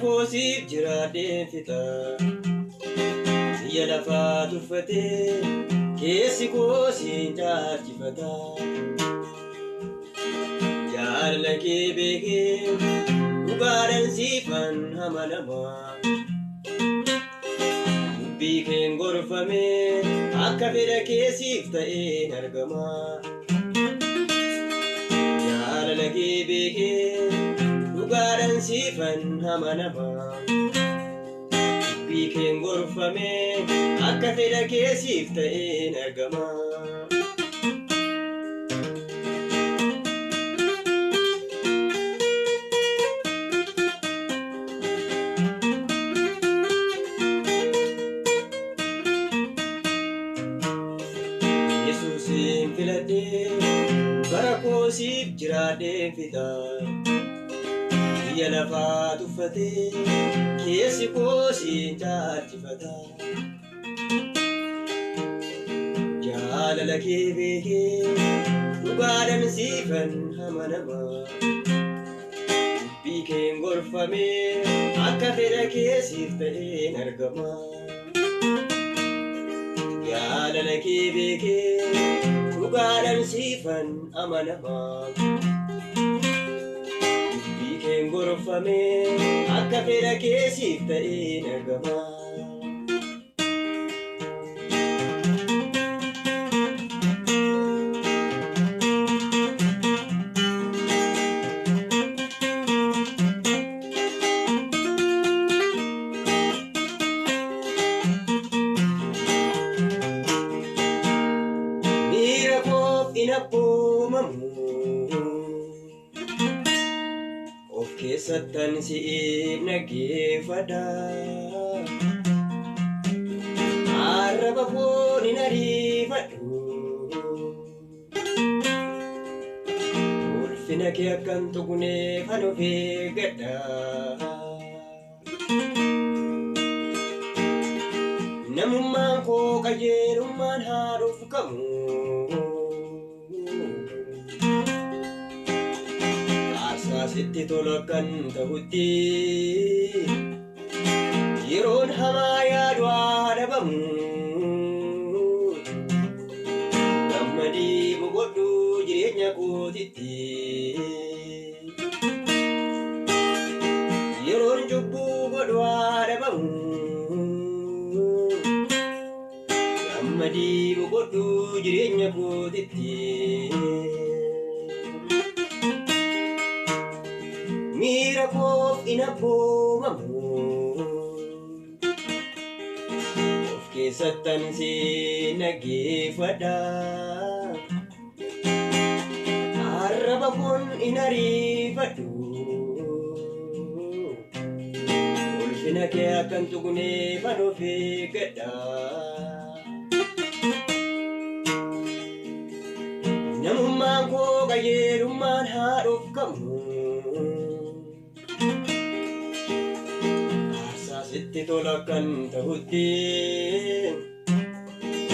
koosiif jiraadheen fixa biyya lafaa tuffatee keessi koosiin caalchifata jaalala kee beekee dhugaadhaan siifan amanamaa dubbii keen gorfamee akka fedha keessiif ta'een argamaa jaalala kee beekee dhugaadhaan siifan amanamaa dubbii keen gorfamee akka fedha keessiif ta'een argamaa Yesuusin filadhee bara koosiif jiraadheen fixa biyya lafaa tuffatee keessi koosiin caalchifata jaalala kee beekee dhugaadhaan siifan amanamaa dubbii keen gorfamee akka fedha keessiif ta'een argamaa jaalala kee beekee dhugaadhaan siifan amanamaa dubbii keen gorfamee akka fedha keessiif ta'een argamaa inappumamu of keessattan si'if naggeeffadha arraba koon hin ariifadhu ulfina kee akkan tuqneef an of eeggadha namummaan koo qajeelummaan haa dhufkamu sitti tola kan ta'utti yeroon hamaa yaadu dhabamu gammadii boqodhu jireenya kootitti yeroon cubbuu godhu dhabamu gammadii boqodhu jireenya kootitti miira koof inappumamu of keessattan si naggeeffadha arraba koon hin ariifadhu ulfina kee akkan tuqneef an of eeggadha namummaan koo qajeelummaan haa dhufkamu sitti tola kan ta'utti